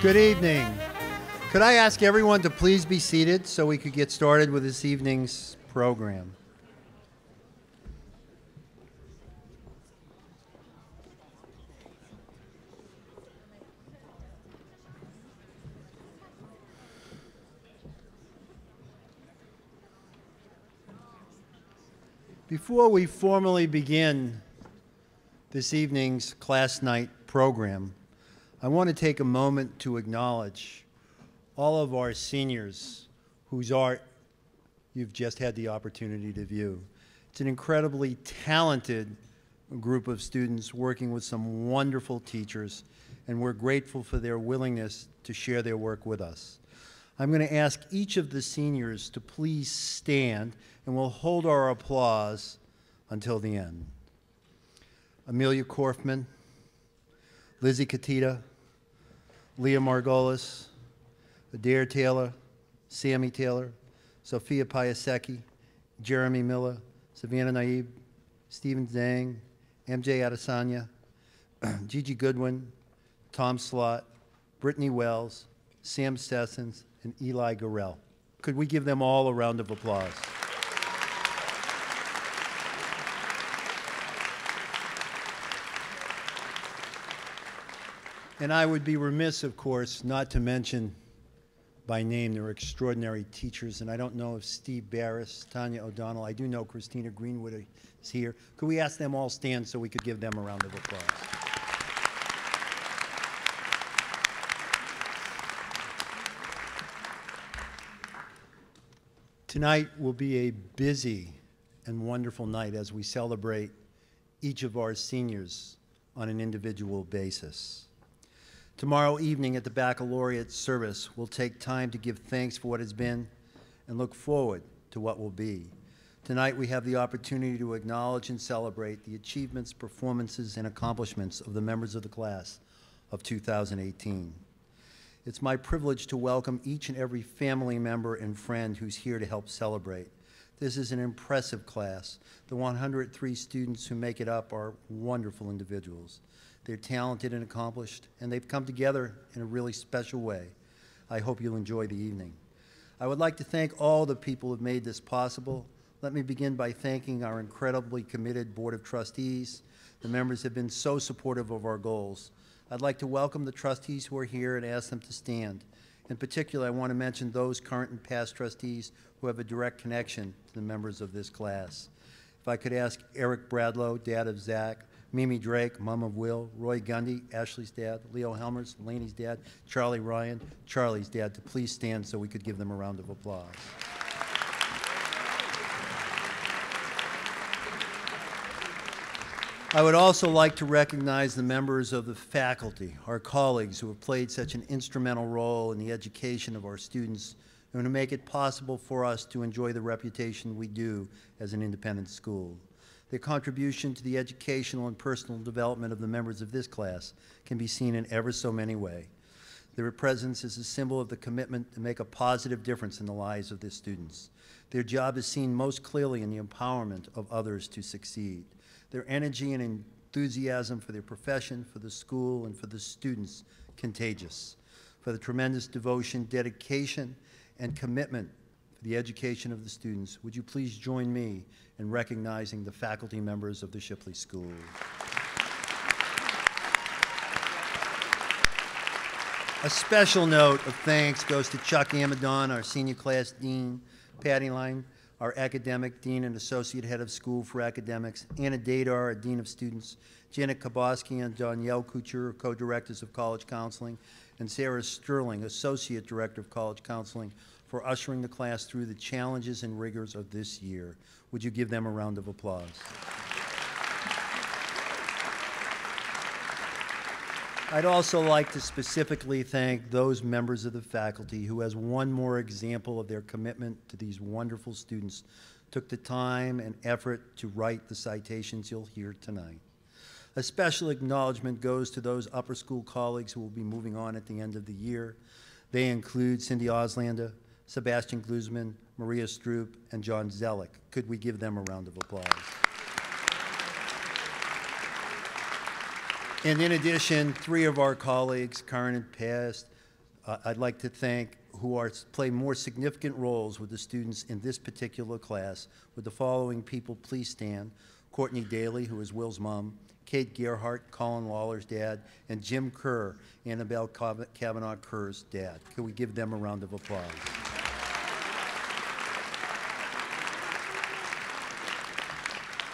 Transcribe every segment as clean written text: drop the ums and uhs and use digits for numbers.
Good evening. Could I ask everyone to please be seated so we could get started with this evening's program? Before we formally begin this evening's class night program, I want to take a moment to acknowledge all of our seniors whose art you've just had the opportunity to view. It's an incredibly talented group of students working with some wonderful teachers, and we're grateful for their willingness to share their work with us. I'm going to ask each of the seniors to please stand, and we'll hold our applause until the end. Amelia Korfman, Lizzie Katita, Leah Margolis, Adair Taylor, Sammy Taylor, Sophia Piasecki, Jeremy Miller, Savannah Naib, Stephen Zhang, MJ Adesanya, Gigi Goodwin, Tom Slott, Brittany Wells, Sam Stessens, and Eli Gorell. Could we give them all a round of applause? And I would be remiss, of course, not to mention by name their extraordinary teachers. And I don't know if Steve Barris, Tanya O'Donnell, I do know Christina Greenwood is here. Could we ask them all stand so we could give them a round of applause? Tonight will be a busy and wonderful night as we celebrate each of our seniors on an individual basis. Tomorrow evening at the baccalaureate service, we'll take time to give thanks for what has been and look forward to what will be. Tonight we have the opportunity to acknowledge and celebrate the achievements, performances, and accomplishments of the members of the class of 2018. It's my privilege to welcome each and every family member and friend who's here to help celebrate. This is an impressive class. The 103 students who make it up are wonderful individuals. They're talented and accomplished, and they've come together in a really special way. I hope you'll enjoy the evening. I would like to thank all the people who have made this possible. Let me begin by thanking our incredibly committed Board of Trustees. The members have been so supportive of our goals. I'd like to welcome the trustees who are here and ask them to stand. In particular, I want to mention those current and past trustees who have a direct connection to the members of this class. If I could ask Eric Bradlow, dad of Zach, Mimi Drake, mom of Will, Roy Gundy, Ashley's dad, Leo Helmers, Laney's dad, Charlie Ryan, Charlie's dad, to please stand so we could give them a round of applause. I would also like to recognize the members of the faculty, our colleagues who have played such an instrumental role in the education of our students and to make it possible for us to enjoy the reputation we do as an independent school. Their contribution to the educational and personal development of the members of this class can be seen in ever so many ways. Their presence is a symbol of the commitment to make a positive difference in the lives of their students. Their job is seen most clearly in the empowerment of others to succeed. Their energy and enthusiasm for their profession, for the school, and for the students contagious. For the tremendous devotion, dedication, and commitment for the education of the students, would you please join me in recognizing the faculty members of the Shipley School. A special note of thanks goes to Chuck Amadon, our senior class dean, Patty Line, our academic dean and associate head of school for academics, Anna Dadar, our dean of students, Janet Kaboski and Danielle Couture, co-directors of college counseling, and Sarah Sterling, associate director of college counseling, for ushering the class through the challenges and rigors of this year. Would you give them a round of applause? I'd also like to specifically thank those members of the faculty who, as one more example of their commitment to these wonderful students, took the time and effort to write the citations you'll hear tonight. A special acknowledgement goes to those upper school colleagues who will be moving on at the end of the year. They include Cindy Oslander, Sebastian Glusman, Maria Stroop, and John Zellick. Could we give them a round of applause? And in addition, three of our colleagues, current and past, I'd like to thank, who play more significant roles with the students in this particular class. With the following people, please stand. Courtney Daly, who is Will's mom, Kate Gerhart, Colin Lawler's dad, and Jim Kerr, Annabelle Kavanaugh Kerr's dad. Can we give them a round of applause?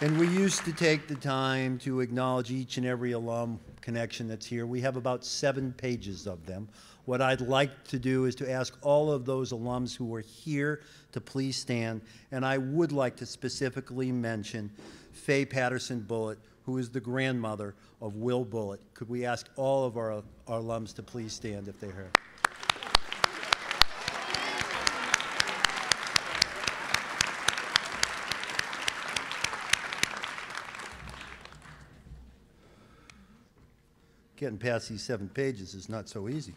And we used to take the time to acknowledge each and every alum connection that's here. We have about 7 pages of them. What I'd like to do is to ask all of those alums who are here to please stand, and I would like to specifically mention Faye Patterson Bullitt, who is the grandmother of Will Bullitt. Could we ask all of our alums to please stand if they're here? Getting past these 7 pages is not so easy.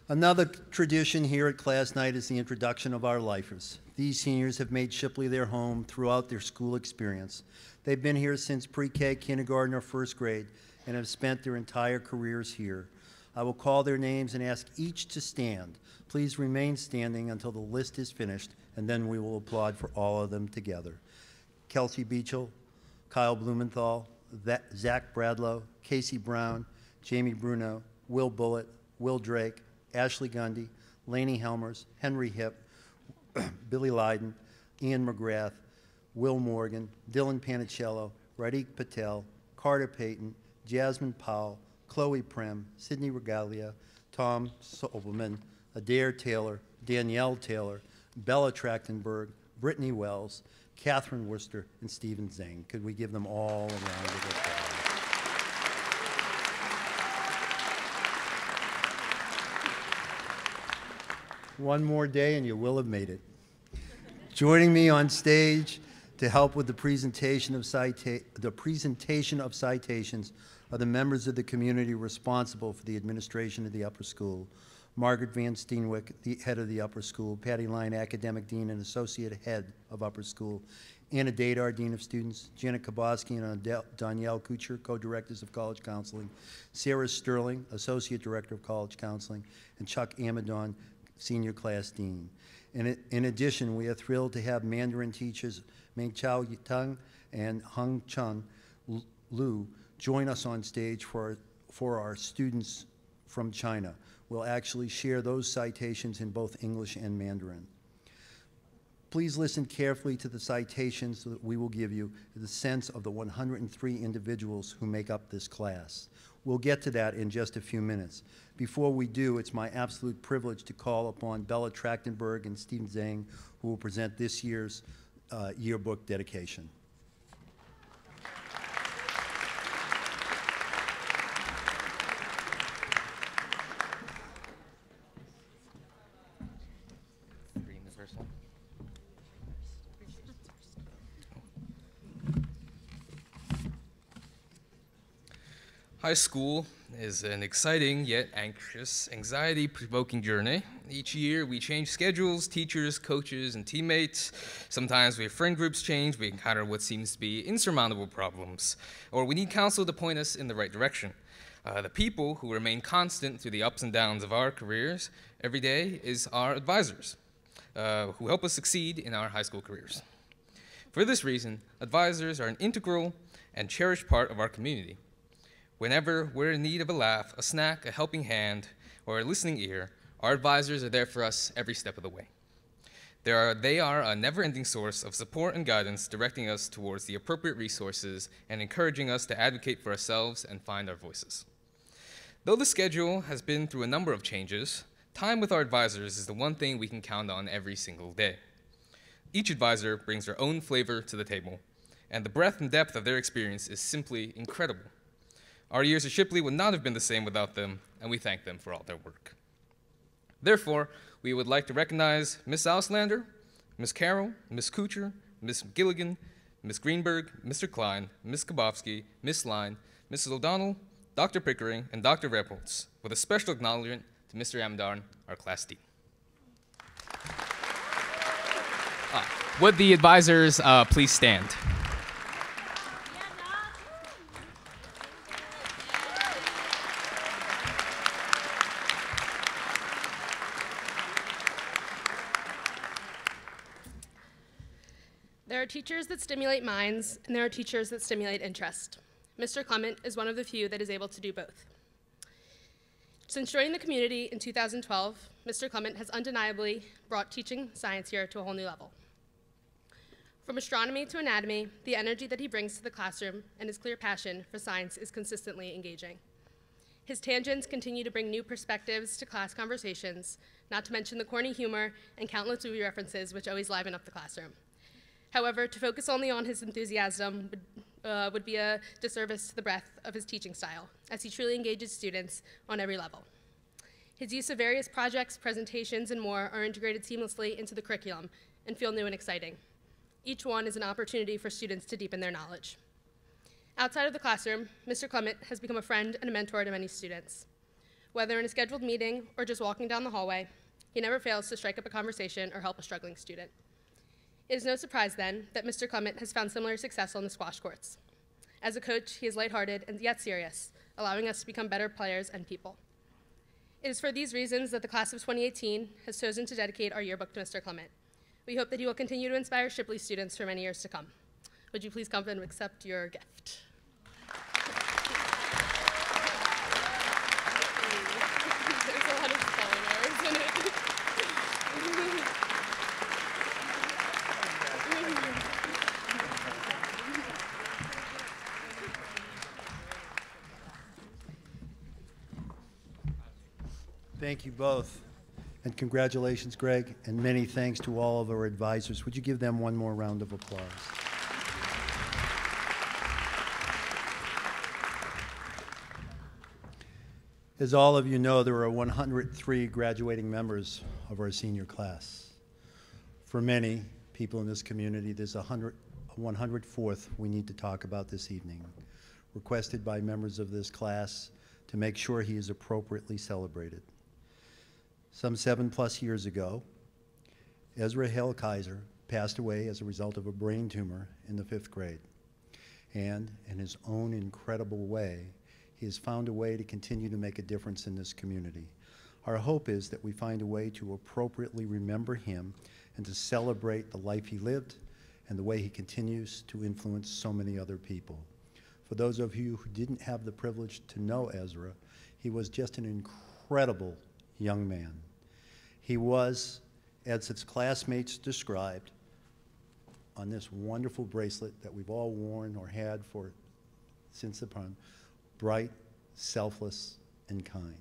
Another tradition here at class night is the introduction of our lifers. These seniors have made Shipley their home throughout their school experience. They've been here since pre-K, kindergarten, or first grade, and have spent their entire careers here. I will call their names and ask each to stand. Please remain standing until the list is finished, and then we will applaud for all of them together. Kelsey Beechel, Kyle Blumenthal, Zach Bradlow, Casey Brown, Jamie Bruno, Will Bullitt, Will Drake, Ashley Gundy, Laney Helmers, Henry Hipp, Billy Lyden, Ian McGrath, Will Morgan, Dylan Panicello, Radik Patel, Carter Payton, Jasmine Powell, Chloe Prem, Sydney Regalia, Tom Sobelman, Adair Taylor, Danielle Taylor, Bella Trachtenberg, Brittany Wells, Catherine Worcester, and Stephen Zane. Could we give them all a round of applause? One more day and you will have made it. Joining me on stage to help with the presentation of citations are the members of the community responsible for the administration of the upper school. Margaret Van Steenwyck, the head of the upper school, Patty Line, academic dean and associate head of upper school, Anna Dadar, dean of students, Janet Kabowski and Danielle Kucher, co-directors of college counseling, Sarah Sterling, associate director of college counseling, and Chuck Amadon, senior class dean. In addition, we are thrilled to have Mandarin teachers Meng Chao Tung and Hung Chun Lu join us on stage for our students from China. We'll actually share those citations in both English and Mandarin. Please listen carefully to the citations that we will give you, the sense of the 103 individuals who make up this class. We'll get to that in just a few minutes. Before we do, it's my absolute privilege to call upon Bella Trachtenberg and Stephen Zhang, who will present this year's yearbook dedication. High school is an exciting yet anxious, anxiety-provoking journey. Each year we change schedules, teachers, coaches, and teammates. Sometimes we have friend groups change, we encounter what seems to be insurmountable problems, or we need counsel to point us in the right direction. The people who remain constant through the ups and downs of our careers every day is our advisors, who help us succeed in our high school careers. For this reason, advisors are an integral and cherished part of our community. Whenever we're in need of a laugh, a snack, a helping hand, or a listening ear, our advisors are there for us every step of the way. They are a never-ending source of support and guidance, directing us towards the appropriate resources and encouraging us to advocate for ourselves and find our voices. Though the schedule has been through a number of changes, time with our advisors is the one thing we can count on every single day. Each advisor brings their own flavor to the table, and the breadth and depth of their experience is simply incredible. Our years at Shipley would not have been the same without them, and we thank them for all their work. Therefore, we would like to recognize Ms. Auslander, Ms. Carroll, Ms. Kucher, Ms. Gilligan, Ms. Greenberg, Mr. Klein, Ms. Kabowski, Ms. Line, Mrs. O'Donnell, Dr. Pickering, and Dr. Repholz, with a special acknowledgement to Mr. Amadon, our class dean. Would the advisors please stand? There are teachers that stimulate minds, and there are teachers that stimulate interest. Mr. Clement is one of the few that is able to do both. Since joining the community in 2012, Mr. Clement has undeniably brought teaching science here to a whole new level. From astronomy to anatomy, the energy that he brings to the classroom and his clear passion for science is consistently engaging. His tangents continue to bring new perspectives to class conversations, not to mention the corny humor and countless movie references which always liven up the classroom. However, to focus only on his enthusiasm would be a disservice to the breadth of his teaching style, as he truly engages students on every level. His use of various projects, presentations, and more are integrated seamlessly into the curriculum and feel new and exciting. Each one is an opportunity for students to deepen their knowledge. Outside of the classroom, Mr. Clement has become a friend and a mentor to many students. Whether in a scheduled meeting or just walking down the hallway, he never fails to strike up a conversation or help a struggling student. It is no surprise, then, that Mr. Clement has found similar success on the squash courts. As a coach, he is lighthearted and yet serious, allowing us to become better players and people. It is for these reasons that the class of 2018 has chosen to dedicate our yearbook to Mr. Clement. We hope that he will continue to inspire Shipley students for many years to come. Would you please come and accept your gift? There's a lot of spelling errors in it. Thank you both. And congratulations, Greg, and many thanks to all of our advisors. Would you give them one more round of applause? As all of you know, there are 103 graduating members of our senior class. For many, people in this community, there's 104th we need to talk about this evening, requested by members of this class to make sure he is appropriately celebrated. Some 7+ years ago, Ezra Hale Kaiser passed away as a result of a brain tumor in the 5th grade. And in his own incredible way, he has found a way to continue to make a difference in this community. Our hope is that we find a way to appropriately remember him and to celebrate the life he lived and the way he continues to influence so many other people. For those of you who didn't have the privilege to know Ezra, he was just an incredible young man. He was, as his classmates described, on this wonderful bracelet that we've all worn or had for since the prom, bright, selfless, and kind.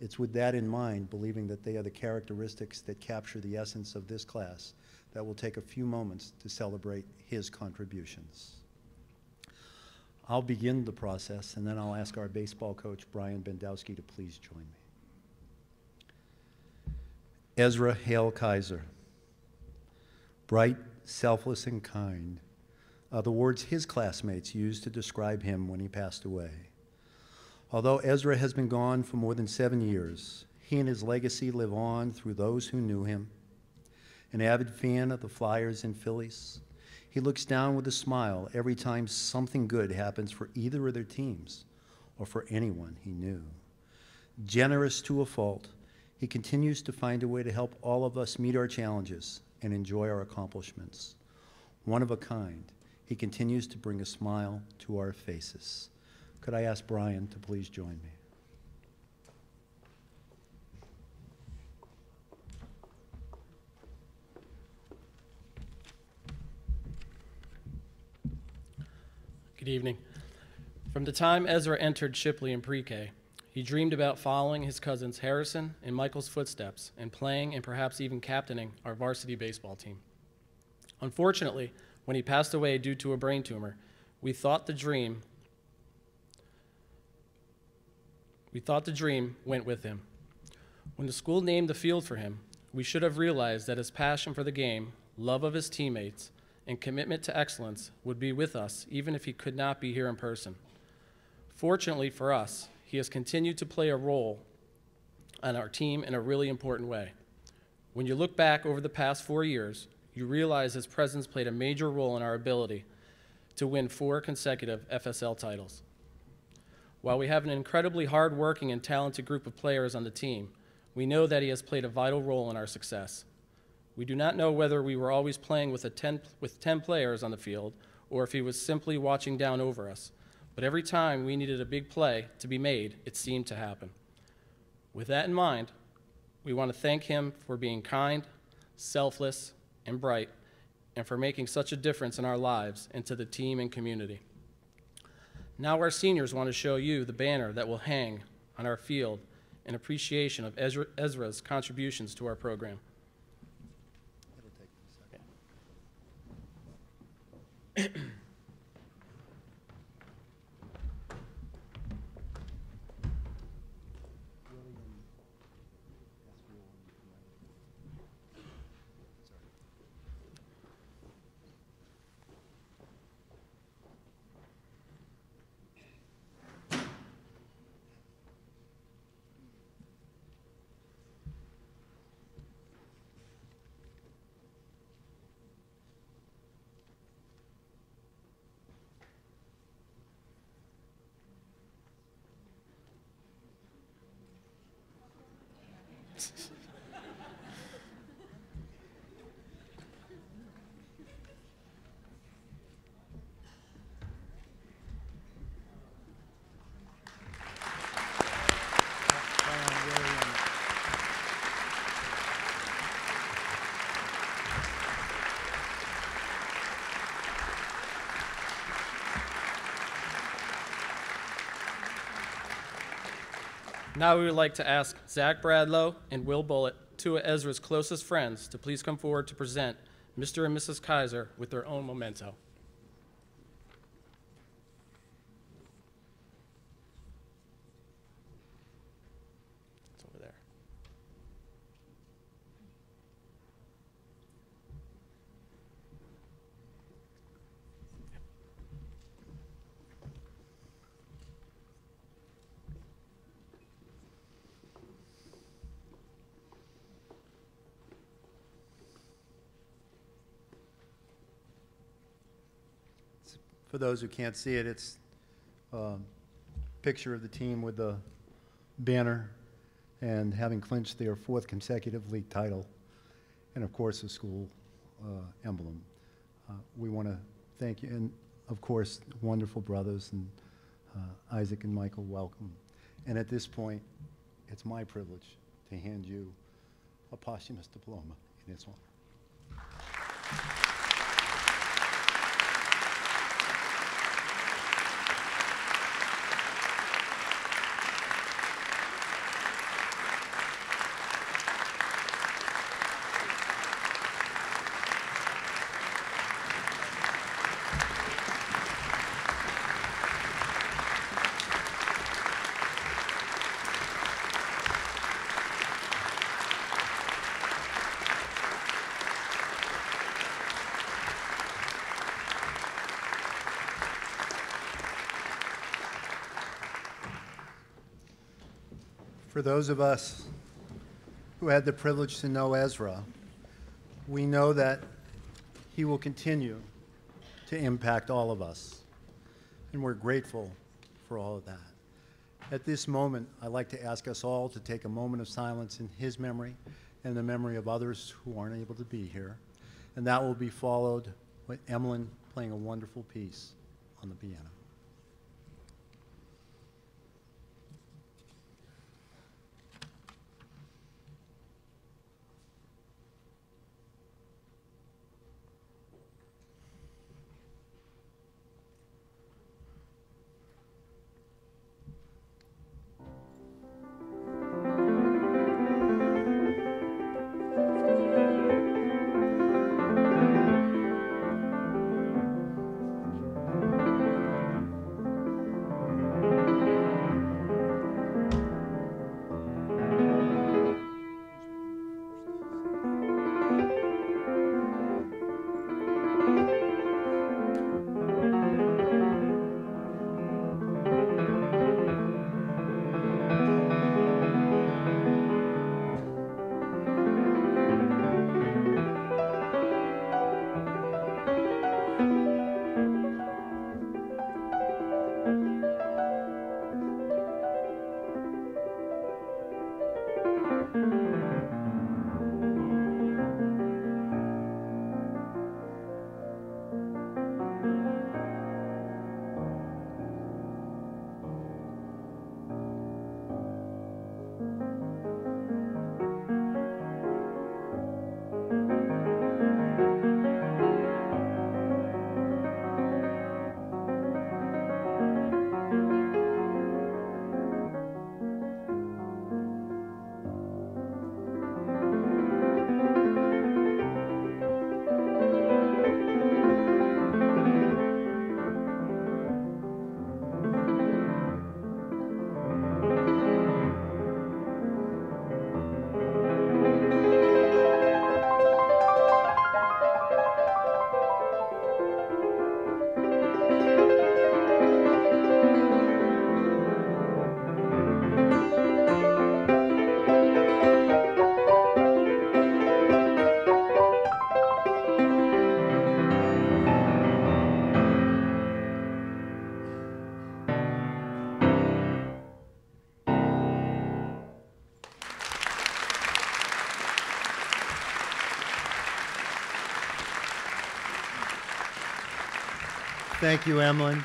It's with that in mind, believing that they are the characteristics that capture the essence of this class, that we'll take a few moments to celebrate his contributions. I'll begin the process, and then I'll ask our baseball coach, Brian Bendowski, to please join me. Ezra Hale Kaiser. Bright, selfless, and kind are the words his classmates used to describe him when he passed away. Although Ezra has been gone for more than 7 years, he and his legacy live on through those who knew him. An avid fan of the Flyers and Phillies, he looks down with a smile every time something good happens for either of their teams or for anyone he knew. Generous to a fault, he continues to find a way to help all of us meet our challenges and enjoy our accomplishments. One of a kind, he continues to bring a smile to our faces. Could I ask Brian to please join me? Good evening. From the time Ezra entered Shipley in pre-K, he dreamed about following his cousins Harrison and Michael's footsteps and playing and perhaps even captaining our varsity baseball team. Unfortunately, when he passed away due to a brain tumor, we thought the dream went with him. When the school named the field for him, we should have realized that his passion for the game, love of his teammates, and commitment to excellence would be with us even if he could not be here in person. Fortunately for us, he has continued to play a role on our team in a really important way. When you look back over the past 4 years, you realize his presence played a major role in our ability to win 4 consecutive FSL titles. While we have an incredibly hard-working and talented group of players on the team, we know that he has played a vital role in our success. We do not know whether we were always playing with 10 players on the field or if he was simply watching down over us. But every time we needed a big play to be made, it seemed to happen. With that in mind, we want to thank him for being kind, selfless, and bright, and for making such a difference in our lives and to the team and community. Now our seniors want to show you the banner that will hang on our field in appreciation of Ezra's contributions to our program. It'll take a second. Now we would like to ask Zach Bradlow and Will Bullitt, 2 of Ezra's closest friends, to please come forward to present Mr. and Mrs. Kaiser with their own memento. It's over there. For those who can't see it, it's a picture of the team with the banner and having clinched their 4th consecutive league title, and of course the school emblem. We want to thank you, and of course, wonderful brothers, and Isaac and Michael, welcome. And at this point, it's my privilege to hand you a posthumous diploma in its honor. For those of us who had the privilege to know Ezra, we know that he will continue to impact all of us, and we're grateful for all of that. At this moment, I'd like to ask us all to take a moment of silence in his memory and the memory of others who aren't able to be here, and that will be followed by Emlyn playing a wonderful piece on the piano. Thank you, Emlyn.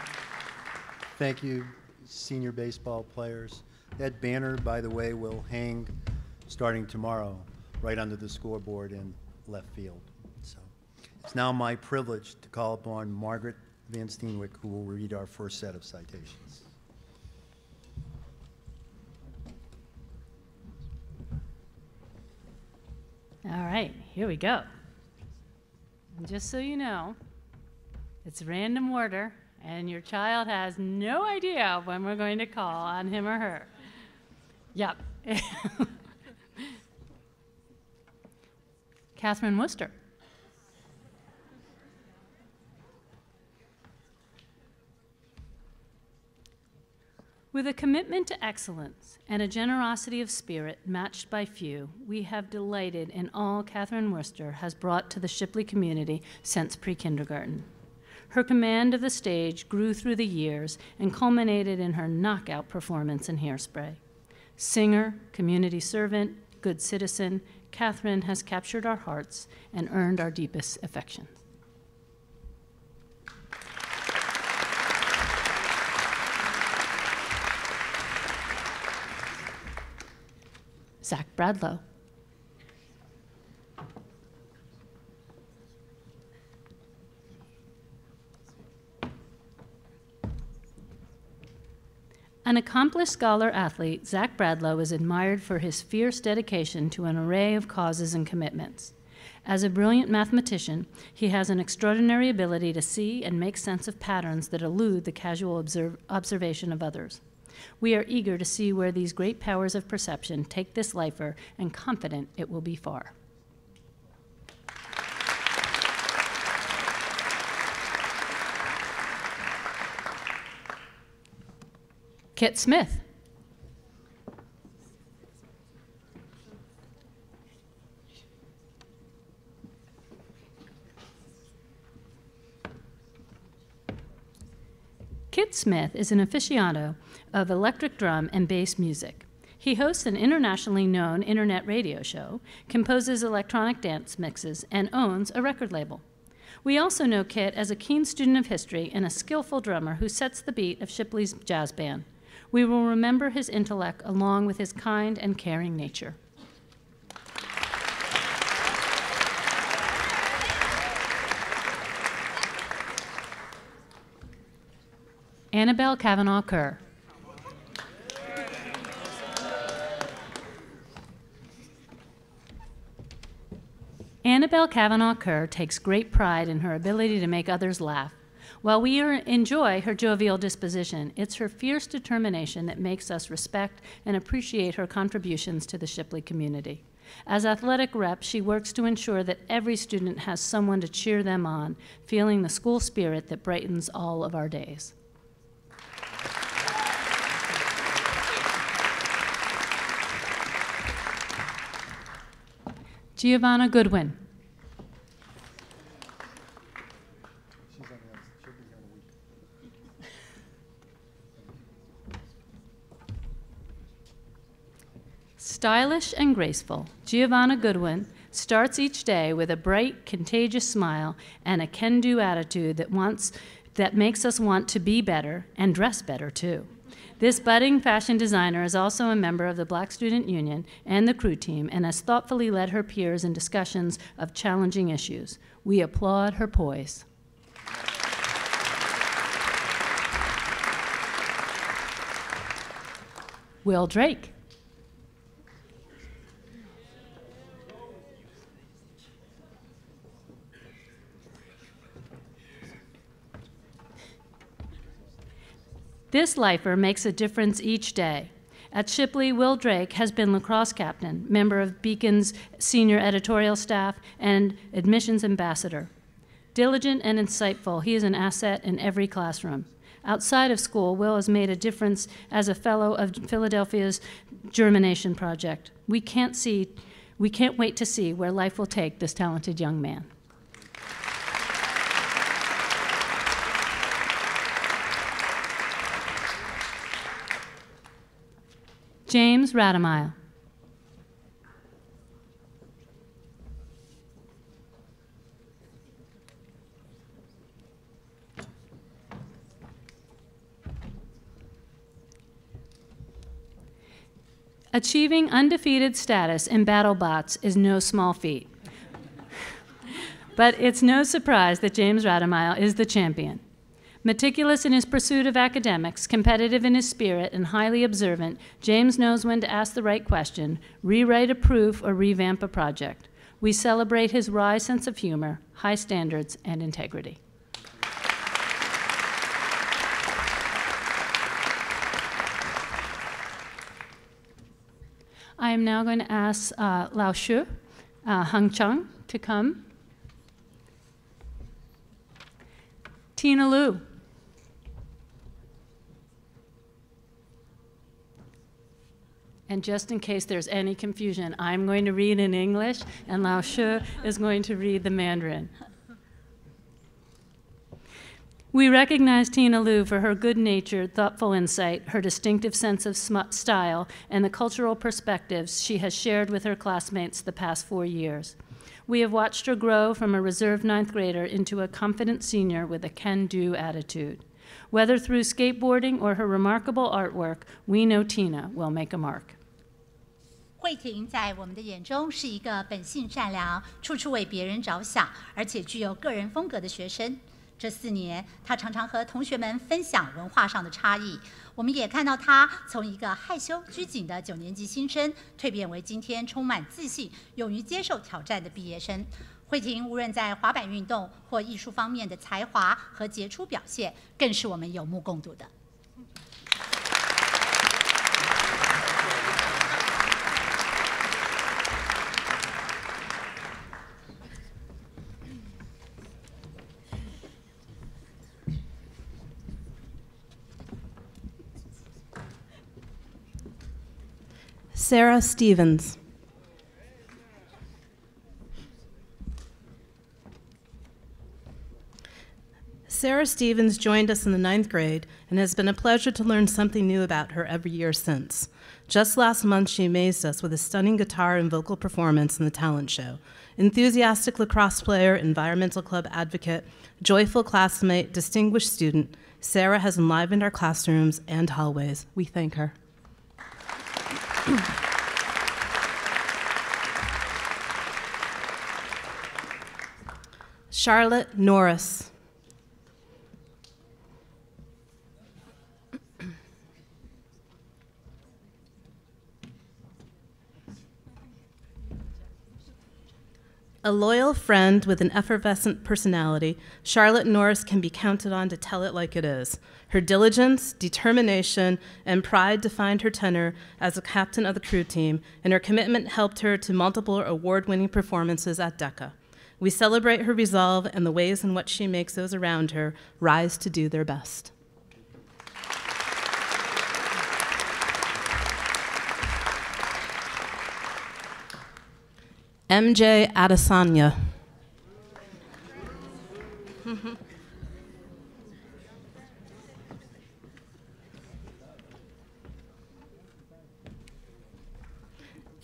Thank you, senior baseball players. That banner, by the way, will hang starting tomorrow right under the scoreboard in left field. So it's now my privilege to call upon Margaret Van Steenwyck, who will read our first set of citations. All right, here we go. And just so you know, it's random order, and your child has no idea when we're going to call on him or her. Yep. Catherine Worcester. With a commitment to excellence and a generosity of spirit matched by few, we have delighted in all Catherine Worcester has brought to the Shipley community since pre-kindergarten. Her command of the stage grew through the years and culminated in her knockout performance in Hairspray. Singer, community servant, good citizen, Catherine has captured our hearts and earned our deepest affection. Zach Bradlow. An accomplished scholar-athlete, Zach Bradlow is admired for his fierce dedication to an array of causes and commitments. As a brilliant mathematician, he has an extraordinary ability to see and make sense of patterns that elude the casual observation of others. We are eager to see where these great powers of perception take this lifer and confident it will be far. Kit Smith. Kit Smith is an aficionado of electric drum and bass music. He hosts an internationally known internet radio show, composes electronic dance mixes, and owns a record label. We also know Kit as a keen student of history and a skillful drummer who sets the beat of Shipley's jazz band. We will remember his intellect along with his kind and caring nature. Annabelle Cavanaugh Kerr. Annabelle Cavanaugh Kerr takes great pride in her ability to make others laugh. While we enjoy her jovial disposition, it's her fierce determination that makes us respect and appreciate her contributions to the Shipley community. As athletic rep, she works to ensure that every student has someone to cheer them on, feeling the school spirit that brightens all of our days. Giovanna Goodwin. Stylish and graceful, Giovanna Goodwin starts each day with a bright, contagious smile and a can-do attitude that makes us want to be better and dress better, too. This budding fashion designer is also a member of the Black Student Union and the crew team and has thoughtfully led her peers in discussions of challenging issues. We applaud her poise. Will Drake. This lifer makes a difference each day. At Shipley, Will Drake has been lacrosse captain, member of Beacon's senior editorial staff, and admissions ambassador. Diligent and insightful, he is an asset in every classroom. Outside of school, Will has made a difference as a fellow of Philadelphia's Germination Project. We can't wait to see where life will take this talented young man. James Rademile. Achieving undefeated status in BattleBots is no small feat. But it's no surprise that James Rademile is the champion. Meticulous in his pursuit of academics, competitive in his spirit, and highly observant, James knows when to ask the right question, rewrite a proof, or revamp a project. We celebrate his wry sense of humor, high standards, and integrity. I am now going to ask Lao Shu, Hung Chung to come. Tina Liu. And just in case there's any confusion, I'm going to read in English, and Lao Shu is going to read the Mandarin. We recognize Tina Liu for her good-natured, thoughtful insight, her distinctive sense of style, and the cultural perspectives she has shared with her classmates the past 4 years. We have watched her grow from a reserved 9th grader into a confident senior with a can-do attitude. Whether through skateboarding or her remarkable artwork, we know Tina will make a mark. 慧婷在我们的眼中是一个本性善良、处处为别人着想，而且具有个人风格的学生。这4年，她常常和同学们分享文化上的差异。我们也看到她从一个害羞拘谨的9年级新生，蜕变为今天充满自信、勇于接受挑战的毕业生。慧婷无论在滑板运动或艺术方面的才华和杰出表现，更是我们有目共睹的。Sarah Stevens. Sarah Stevens joined us in the 9th grade and has been a pleasure to learn something new about her every year since. Just last month, she amazed us with a stunning guitar and vocal performance in the talent show. Enthusiastic lacrosse player, environmental club advocate, joyful classmate, distinguished student, Sarah has enlivened our classrooms and hallways. We thank her. Charlotte Norris. A loyal friend with an effervescent personality, Charlotte Norris can be counted on to tell it like it is. Her diligence, determination, and pride defined her tenure as a captain of the crew team, and her commitment helped her to multiple award-winning performances at DECA. We celebrate her resolve and the ways in which she makes those around her rise to do their best. MJ Adesanya.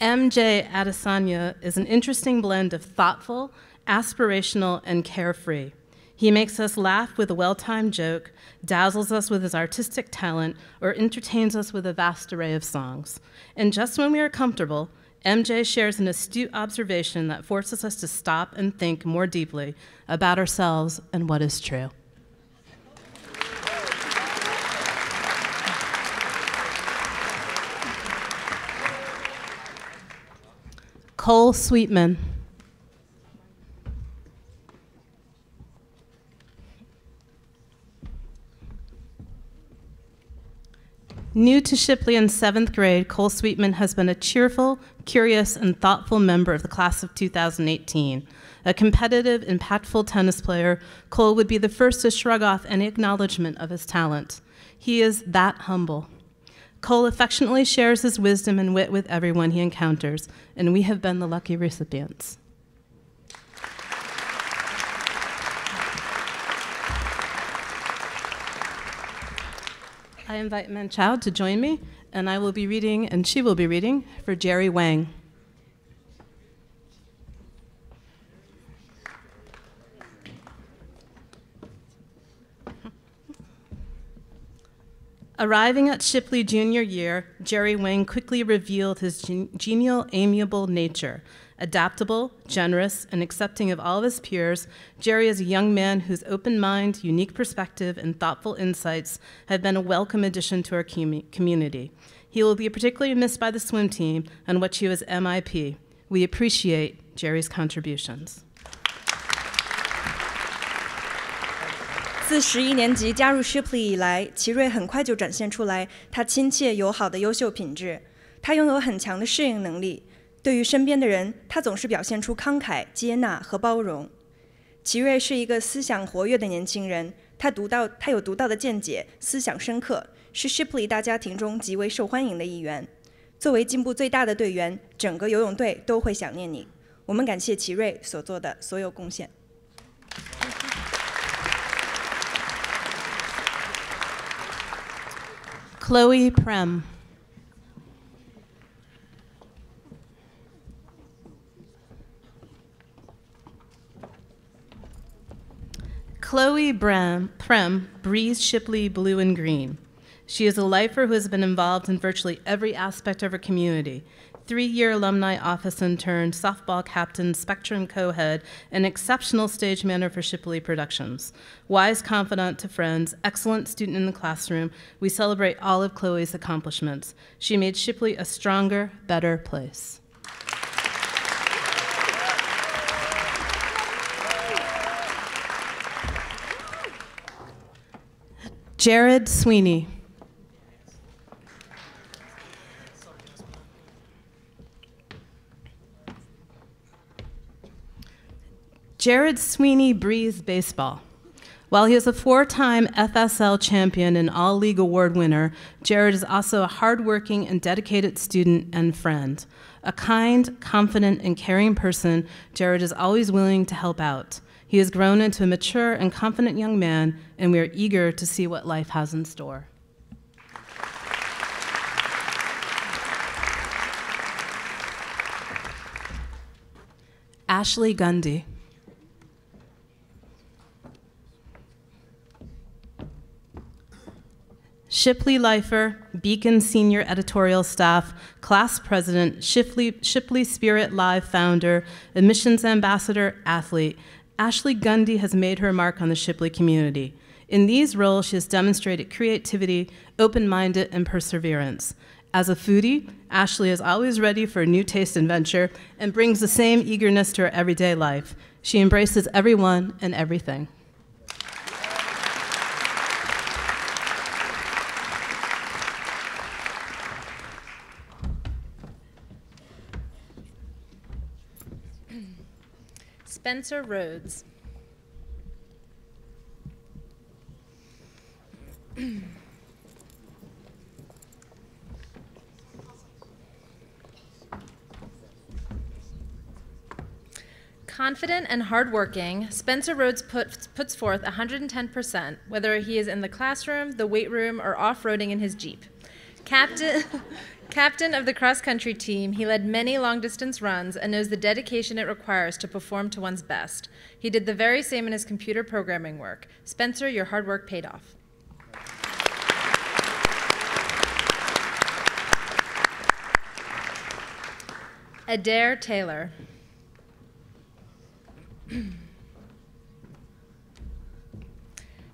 MJ Adesanya is an interesting blend of thoughtful, aspirational, and carefree. He makes us laugh with a well-timed joke, dazzles us with his artistic talent, or entertains us with a vast array of songs. And just when we are comfortable, MJ shares an astute observation that forces us to stop and think more deeply about ourselves and what is true. Cole Sweetman. New to Shipley in 7th grade, Cole Sweetman has been a cheerful, curious, and thoughtful member of the class of 2018. A competitive, impactful tennis player, Cole would be the first to shrug off any acknowledgement of his talent. He is that humble. Cole affectionately shares his wisdom and wit with everyone he encounters, and we have been the lucky recipients. I invite Man Chao to join me, and I will be reading, and she will be reading, for Jerry Wang. Arriving at Shipley junior year, Jerry Wang quickly revealed his genial, amiable nature. Adaptable, generous, and accepting of all of his peers, Jerry is a young man whose open mind, unique perspective, and thoughtful insights have been a welcome addition to our community. He will be particularly missed by the swim team, on which he was MIP. We appreciate Jerry's contributions. 自11年级加入 Shipley 以来，奇瑞很快就展现出来他亲切友好的优秀品质。他拥有很强的适应能力，对于身边的人，他总是表现出慷慨、接纳和包容。奇瑞是一个思想活跃的年轻人，他有独到的见解，思想深刻，是 Shipley 大家庭中极为受欢迎的一员。作为进步最大的队员，整个游泳队都会想念你。我们感谢奇瑞所做的所有贡献。Chloe Prem. Chloe Prem breathes Shipley blue and green. She is a lifer who has been involved in virtually every aspect of her community. 3-year alumni office intern, softball captain, Spectrum co-head, and exceptional stage manager for Shipley Productions. Wise confidant to friends, excellent student in the classroom, we celebrate all of Chloe's accomplishments. She made Shipley a stronger, better place. Jared Sweeney. Jared Sweeney breathes baseball. While he is a 4-time FSL champion and all-league award winner, Jared is also a hardworking and dedicated student and friend. A kind, confident, and caring person, Jared is always willing to help out. He has grown into a mature and confident young man, and we are eager to see what life has in store. Ashley Gundy. Shipley lifer, Beacon senior editorial staff, class president, Shipley Spirit Live founder, admissions ambassador, athlete, Ashley Gundy has made her mark on the Shipley community. In these roles, she has demonstrated creativity, open-minded, and perseverance. As a foodie, Ashley is always ready for a new taste and venture and brings the same eagerness to her everyday life. She embraces everyone and everything. Spencer Rhodes. Confident and hardworking, Spencer Rhodes puts forth 110%, whether he is in the classroom, the weight room, or off-roading in his Jeep. Captain of the cross-country team, he led many long-distance runs and knows the dedication it requires to perform to one's best. He did the very same in his computer programming work. Spencer, your hard work paid off. Adair Taylor.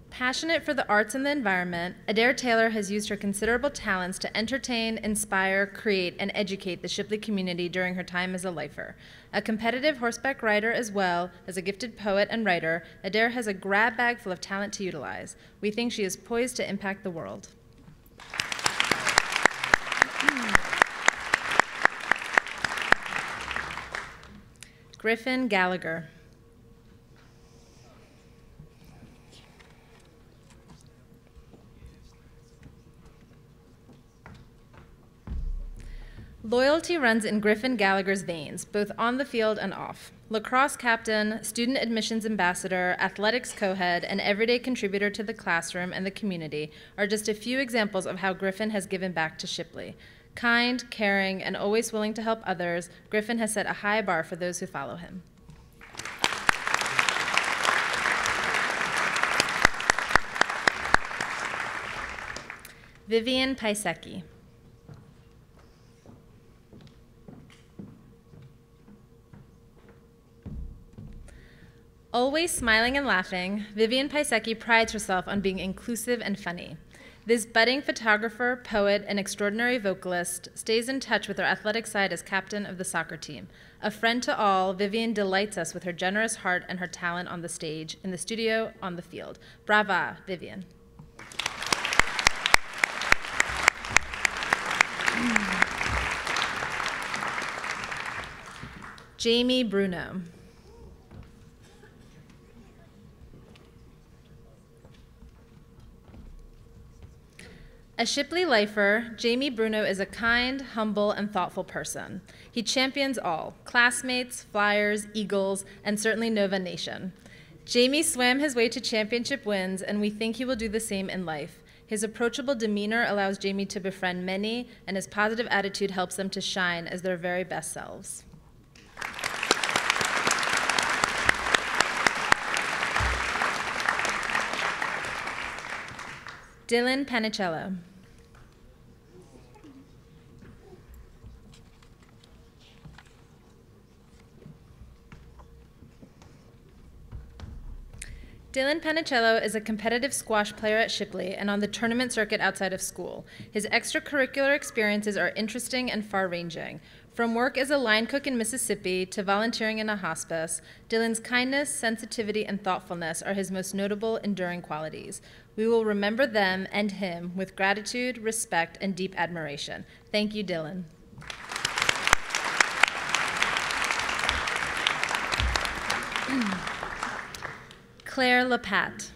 Passionate for the arts and the environment, Adair Taylor has used her considerable talents to entertain, inspire, create, and educate the Shipley community during her time as a lifer. A competitive horseback rider as well as a gifted poet and writer, Adair has a grab bag full of talent to utilize. We think she is poised to impact the world. Griffin Gallagher. Loyalty runs in Griffin Gallagher's veins, both on the field and off. Lacrosse captain, student admissions ambassador, athletics co-head, and everyday contributor to the classroom and the community are just a few examples of how Griffin has given back to Shipley. Kind, caring, and always willing to help others, Griffin has set a high bar for those who follow him. Vivian Paisecki. Always smiling and laughing, Vivian Paisecki prides herself on being inclusive and funny. This budding photographer, poet, and extraordinary vocalist stays in touch with her athletic side as captain of the soccer team. A friend to all, Vivian delights us with her generous heart and her talent on the stage, in the studio, on the field. Brava, Vivian. Jamie Bruno. A Shipley lifer, Jamie Bruno is a kind, humble, and thoughtful person. He champions all, classmates, Flyers, Eagles, and certainly Nova Nation. Jamie swam his way to championship wins, and we think he will do the same in life. His approachable demeanor allows Jamie to befriend many, and his positive attitude helps them to shine as their very best selves. Dylan Panicello. Dylan Panicello is a competitive squash player at Shipley and on the tournament circuit outside of school. His extracurricular experiences are interesting and far-ranging. From work as a line cook in Mississippi to volunteering in a hospice, Dylan's kindness, sensitivity, and thoughtfulness are his most notable, enduring qualities. We will remember them and him with gratitude, respect, and deep admiration. Thank you, Dylan. Claire Lapat.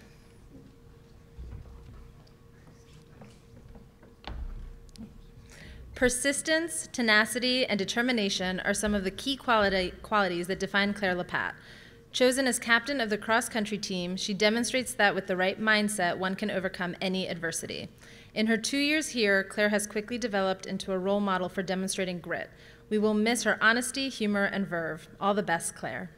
Persistence, tenacity, and determination are some of the key qualities that define Claire Lapat. Chosen as captain of the cross-country team, she demonstrates that with the right mindset, one can overcome any adversity. In her 2 years here, Claire has quickly developed into a role model for demonstrating grit. We will miss her honesty, humor, and verve. All the best, Claire.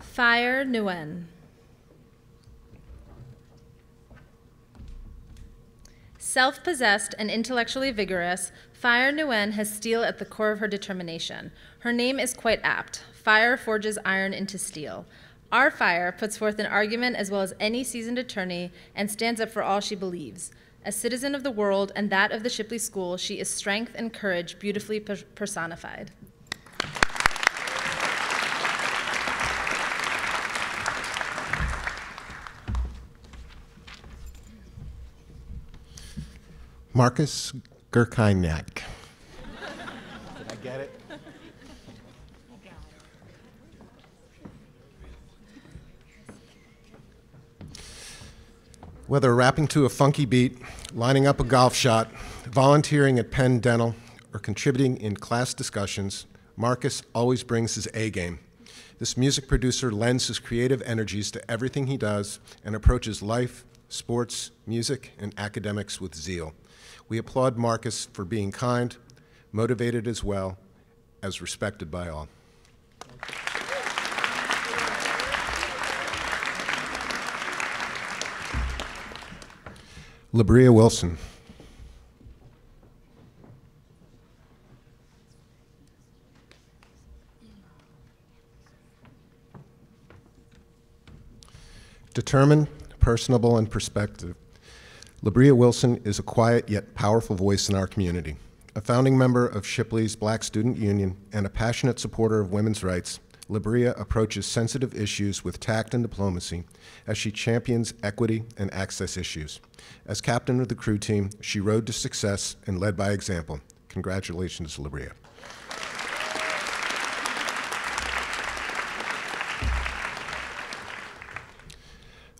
Fire Nguyen. Self-possessed and intellectually vigorous, Fire Nguyen has steel at the core of her determination. Her name is quite apt. Fire forges iron into steel. Our Fire puts forth an argument as well as any seasoned attorney and stands up for all she believes. A citizen of the world and that of the Shipley School, she is strength and courage beautifully personified. Marcus Gerkiniak. Did I get it? Whether rapping to a funky beat, lining up a golf shot, volunteering at Penn Dental, or contributing in class discussions, Marcus always brings his A game. This music producer lends his creative energies to everything he does and approaches life, sports, music, and academics with zeal. We applaud Marcus for being kind, motivated as well as respected by all. Labria Wilson. Determined, personable, and perspective. Labria Wilson is a quiet yet powerful voice in our community. A founding member of Shipley's Black Student Union and a passionate supporter of women's rights, Labria approaches sensitive issues with tact and diplomacy as she champions equity and access issues. As captain of the crew team, she rode to success and led by example. Congratulations, Labria.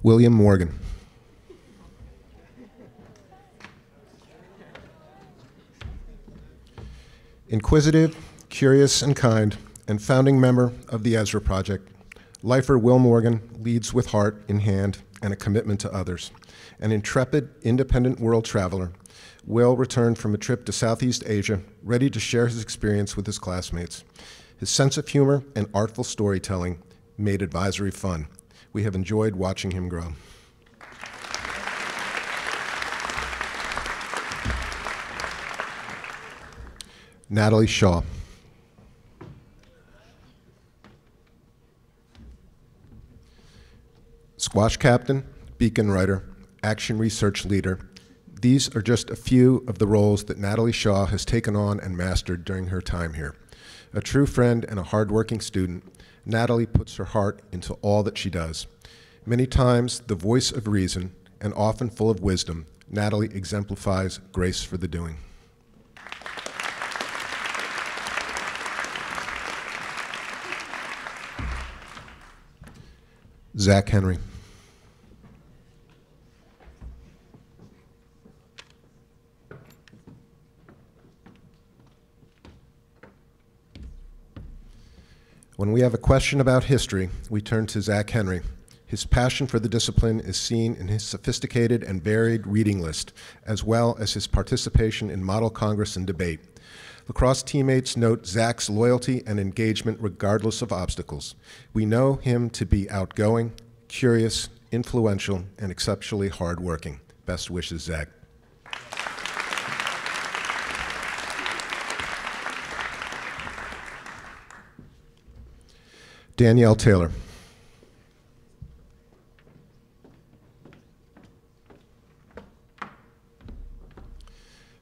William Morgan. Inquisitive, curious, and kind, and founding member of the Ezra Project, lifer Will Morgan leads with heart in hand and a commitment to others. An intrepid, independent world traveler, Will returned from a trip to Southeast Asia, ready to share his experience with his classmates. His sense of humor and artful storytelling made advisory fun. We have enjoyed watching him grow. Natalie Shaw. Squash captain, beacon writer, action research leader. These are just a few of the roles that Natalie Shaw has taken on and mastered during her time here. A true friend and a hardworking student, Natalie puts her heart into all that she does. Many times the voice of reason and often full of wisdom, Natalie exemplifies grace for the doing. Zach Henry. When we have a question about history, we turn to Zach Henry. His passion for the discipline is seen in his sophisticated and varied reading list, as well as his participation in Model Congress and debate. Lacrosse teammates note Zach's loyalty and engagement regardless of obstacles. We know him to be outgoing, curious, influential, and exceptionally hardworking. Best wishes, Zach. Danielle Taylor.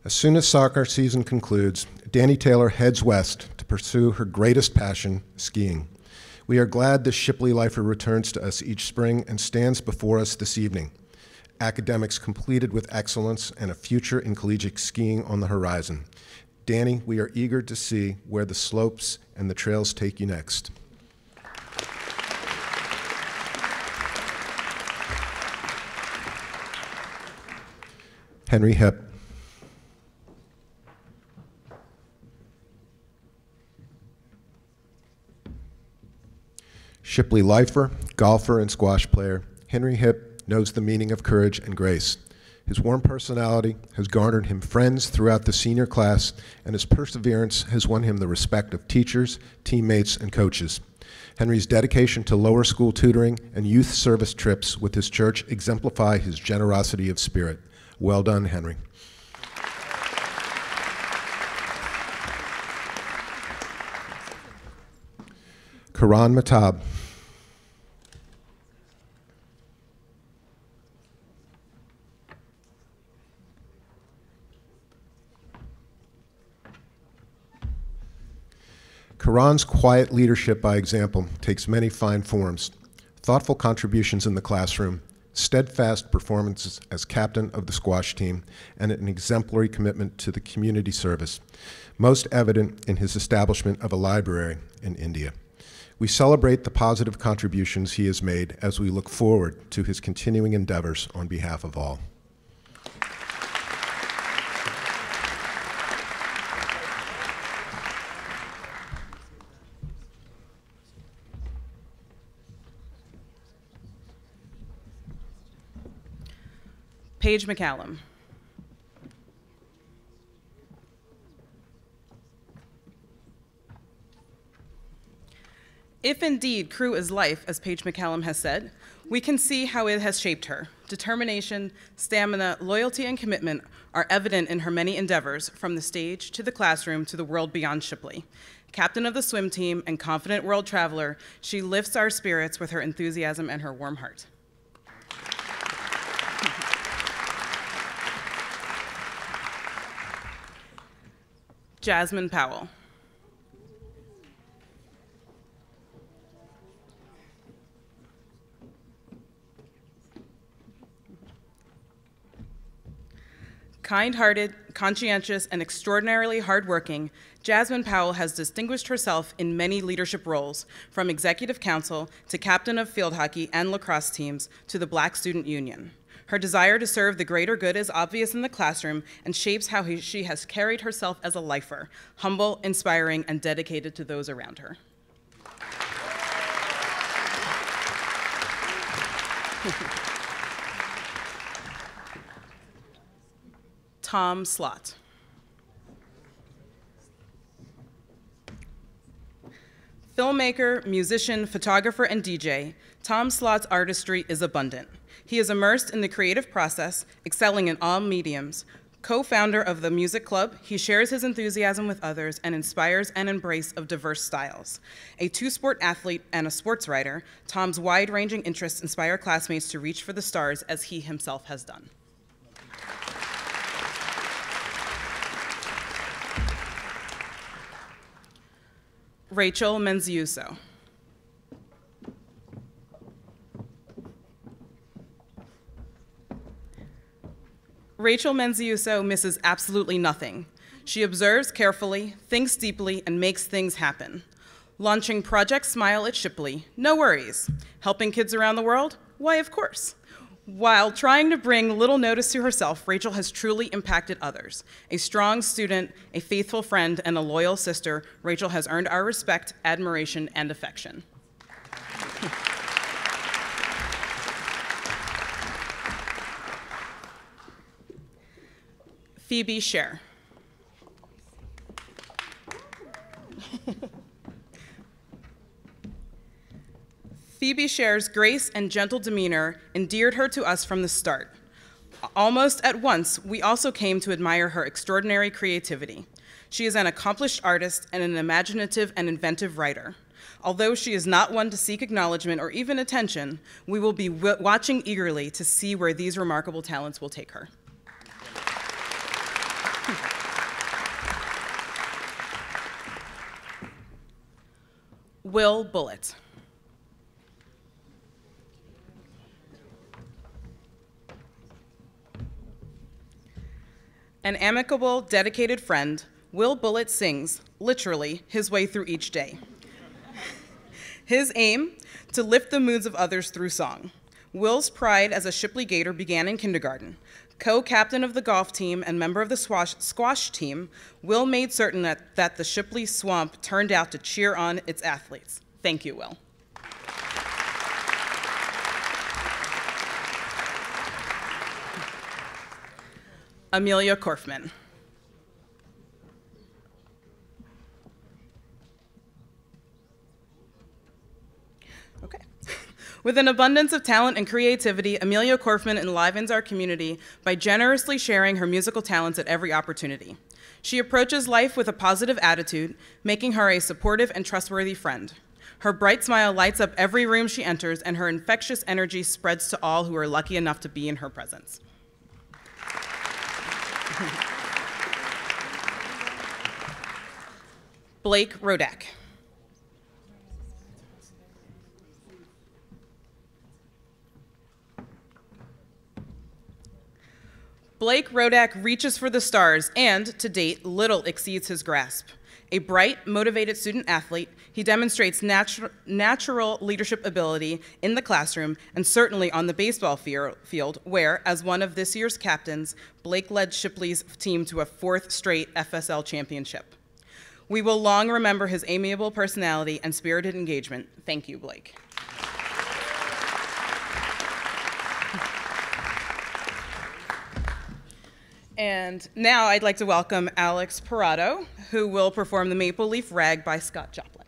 As soon as soccer season concludes, Danny Taylor heads west to pursue her greatest passion, skiing. We are glad this Shipley lifer returns to us each spring and stands before us this evening. Academics completed with excellence and a future in collegiate skiing on the horizon. Danny, we are eager to see where the slopes and the trails take you next. Henry Hipp. Shipley lifer, golfer, and squash player, Henry Hipp knows the meaning of courage and grace. His warm personality has garnered him friends throughout the senior class, and his perseverance has won him the respect of teachers, teammates, and coaches. Henry's dedication to lower school tutoring and youth service trips with his church exemplify his generosity of spirit. Well done, Henry. Karan Matab. Karan's quiet leadership by example takes many fine forms: thoughtful contributions in the classroom, steadfast performances as captain of the squash team, and an exemplary commitment to the community service, most evident in his establishment of a library in India. We celebrate the positive contributions he has made as we look forward to his continuing endeavors on behalf of all. Paige McCallum. If indeed crew is life, as Paige McCallum has said, we can see how it has shaped her. Determination, stamina, loyalty, and commitment are evident in her many endeavors, from the stage to the classroom to the world beyond Shipley. Captain of the swim team and confident world traveler, she lifts our spirits with her enthusiasm and her warm heart. Jasmine Powell. Kind-hearted, conscientious, and extraordinarily hardworking, Jasmine Powell has distinguished herself in many leadership roles, from executive council to captain of field hockey and lacrosse teams to the Black Student Union. Her desire to serve the greater good is obvious in the classroom and shapes how she has carried herself as a lifer, humble, inspiring, and dedicated to those around her. Tom Slott. Filmmaker, musician, photographer, and DJ, Tom Slott's artistry is abundant. He is immersed in the creative process, excelling in all mediums. Co-founder of the Music Club, he shares his enthusiasm with others and inspires an embrace of diverse styles. A two-sport athlete and a sports writer, Tom's wide-ranging interests inspire classmates to reach for the stars as he himself has done. Rachel Menziuso. Rachel Menziuso misses absolutely nothing. She observes carefully, thinks deeply, and makes things happen. Launching Project Smile at Shipley, no worries. Helping kids around the world? Why, of course. While trying to bring little notice to herself, Rachel has truly impacted others. A strong student, a faithful friend, and a loyal sister, Rachel has earned our respect, admiration, and affection. Phoebe Scher. Phoebe Scher's grace and gentle demeanor endeared her to us from the start. Almost at once, we also came to admire her extraordinary creativity. She is an accomplished artist and an imaginative and inventive writer. Although she is not one to seek acknowledgement or even attention, we will be watching eagerly to see where these remarkable talents will take her. Will Bullitt. An amicable, dedicated friend, Will Bullitt sings, literally, his way through each day. His aim, to lift the moods of others through song. Will's pride as a Shipley Gator began in kindergarten. Co-captain of the golf team and member of the squash team, Will made certain that the Shipley Swamp turned out to cheer on its athletes. Thank you, Will. Amelia Korfman. Okay. With an abundance of talent and creativity, Amelia Korfman enlivens our community by generously sharing her musical talents at every opportunity. She approaches life with a positive attitude, making her a supportive and trustworthy friend. Her bright smile lights up every room she enters, and her infectious energy spreads to all who are lucky enough to be in her presence. Blake Rodak. Blake Rodak reaches for the stars and, to date, little exceeds his grasp. A bright, motivated student athlete, he demonstrates natural leadership ability in the classroom and certainly on the baseball field, where, as one of this year's captains, Blake led Shipley's team to a 4th straight FSL championship. We will long remember his amiable personality and spirited engagement. Thank you, Blake. And now I'd like to welcome Alex Parado, who will perform the Maple Leaf Rag by Scott Joplin.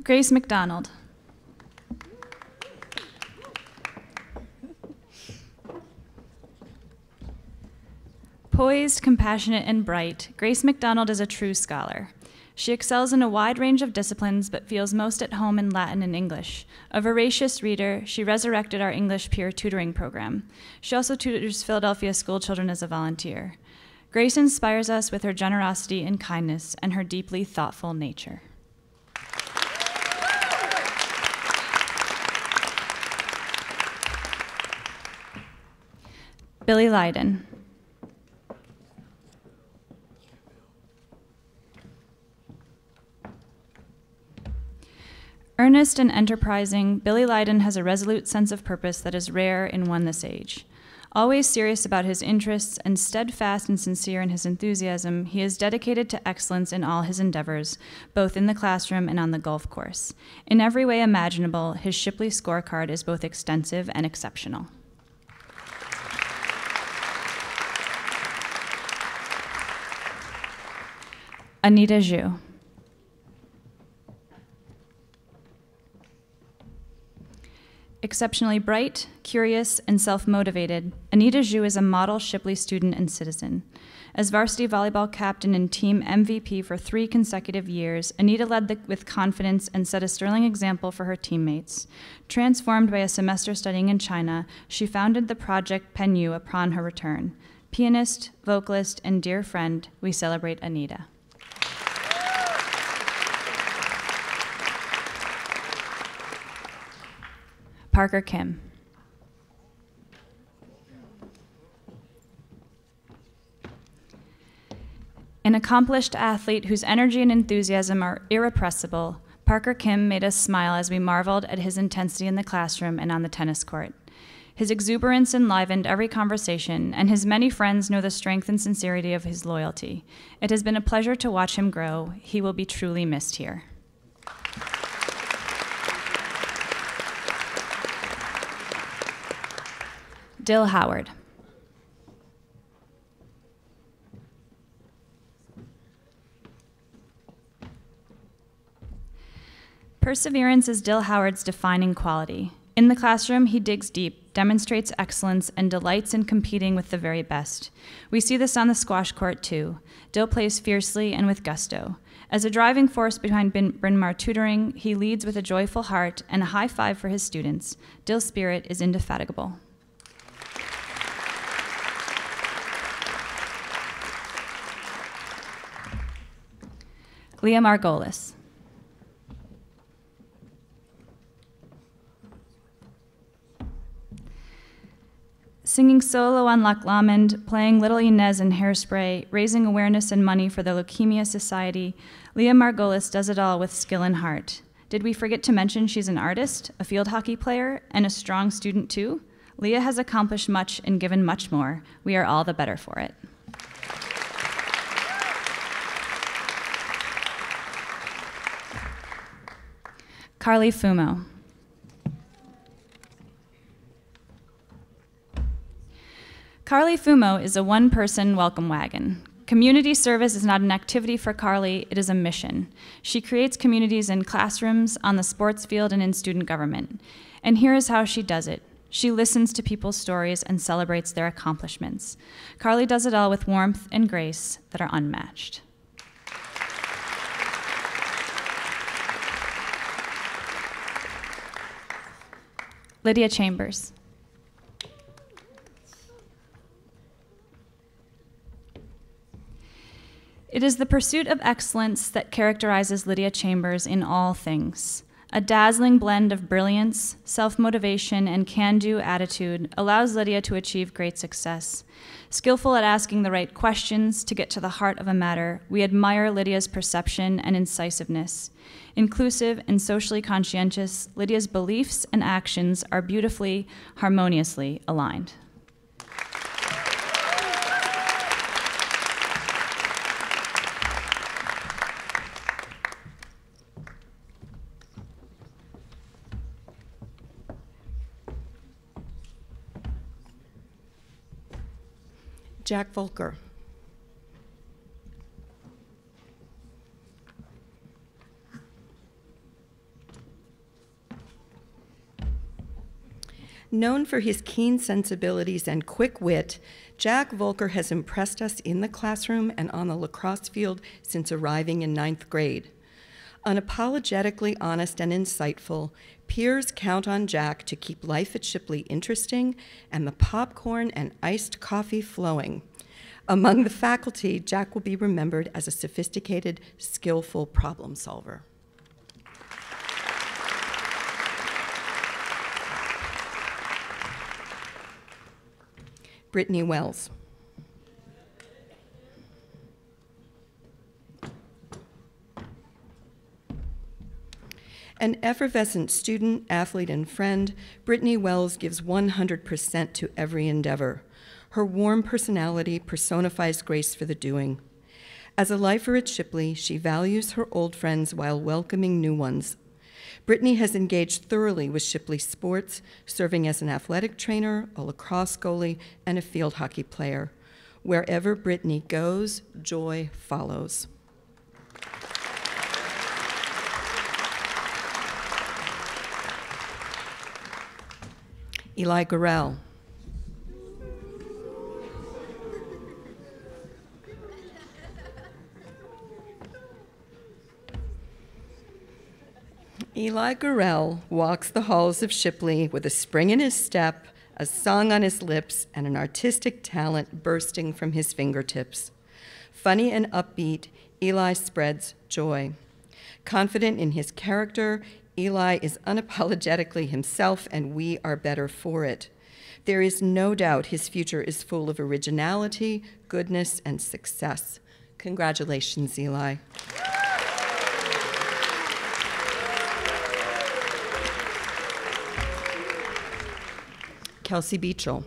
Grace McDonald. Poised, compassionate, and bright, Grace McDonald is a true scholar. She excels in a wide range of disciplines, but feels most at home in Latin and English. A voracious reader, she resurrected our English peer tutoring program. She also tutors Philadelphia school children as a volunteer. Grace inspires us with her generosity and kindness and her deeply thoughtful nature. Billy Lydon. Earnest and enterprising, Billy Lydon has a resolute sense of purpose that is rare in one this age. Always serious about his interests and steadfast and sincere in his enthusiasm, he is dedicated to excellence in all his endeavors, both in the classroom and on the golf course. In every way imaginable, his Shipley scorecard is both extensive and exceptional. Anita Zhu. Exceptionally bright, curious, and self-motivated, Anita Zhu is a model Shipley student and citizen. As varsity volleyball captain and team MVP for 3 consecutive years, Anita led with confidence and set a sterling example for her teammates. Transformed by a semester studying in China, she founded the project Penyu upon her return. Pianist, vocalist, and dear friend, we celebrate Anita. Parker Kim. An accomplished athlete whose energy and enthusiasm are irrepressible, Parker Kim made us smile as we marveled at his intensity in the classroom and on the tennis court. His exuberance enlivened every conversation, and his many friends know the strength and sincerity of his loyalty. It has been a pleasure to watch him grow. He will be truly missed here. Dill Howard. Perseverance is Dill Howard's defining quality. In the classroom, he digs deep, demonstrates excellence, and delights in competing with the very best. We see this on the squash court, too. Dill plays fiercely and with gusto. As a driving force behind Bryn Mawr Tutoring, he leads with a joyful heart and a high five for his students. Dill's spirit is indefatigable. Leah Margolis. Singing solo on Loch Lomond, playing Little Inez in Hairspray, raising awareness and money for the Leukemia Society, Leah Margolis does it all with skill and heart. Did we forget to mention she's an artist, a field hockey player, and a strong student too? Leah has accomplished much and given much more. We are all the better for it. Carly Fumo. Carly Fumo is a one-person welcome wagon. Community service is not an activity for Carly, it is a mission. She creates communities in classrooms, on the sports field, and in student government. And here is how she does it. She listens to people's stories and celebrates their accomplishments. Carly does it all with warmth and grace that are unmatched. Lydia Chambers. It is the pursuit of excellence that characterizes Lydia Chambers in all things. A dazzling blend of brilliance, self-motivation, and can-do attitude allows Lydia to achieve great success. Skillful at asking the right questions to get to the heart of a matter, we admire Lydia's perception and incisiveness. Inclusive and socially conscientious, Lydia's beliefs and actions are beautifully, harmoniously aligned. Jack Volker. Known for his keen sensibilities and quick wit, Jack Volker has impressed us in the classroom and on the lacrosse field since arriving in 9th grade. Unapologetically honest and insightful, peers count on Jack to keep life at Shipley interesting and the popcorn and iced coffee flowing. Among the faculty, Jack will be remembered as a sophisticated, skillful problem solver. Brittany Wells. An effervescent student, athlete, and friend, Brittany Wells gives 100% to every endeavor. Her warm personality personifies grace for the doing. As a lifer at Shipley, she values her old friends while welcoming new ones. Brittany has engaged thoroughly with Shipley sports, serving as an athletic trainer, a lacrosse goalie, and a field hockey player. Wherever Brittany goes, joy follows. Eli Gorell. Eli Gorell walks the halls of Shipley with a spring in his step, a song on his lips, and an artistic talent bursting from his fingertips. Funny and upbeat, Eli spreads joy. Confident in his character, Eli is unapologetically himself, and we are better for it. There is no doubt his future is full of originality, goodness, and success. Congratulations, Eli. Kelsey Beachel.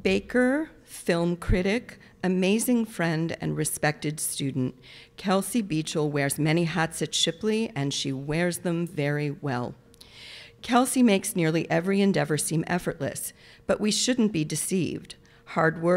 Baker, film critic, amazing friend, and respected student, Kelsey Beachel wears many hats at Shipley, and she wears them very well. Kelsey makes nearly every endeavor seem effortless, but we shouldn't be deceived. Hard work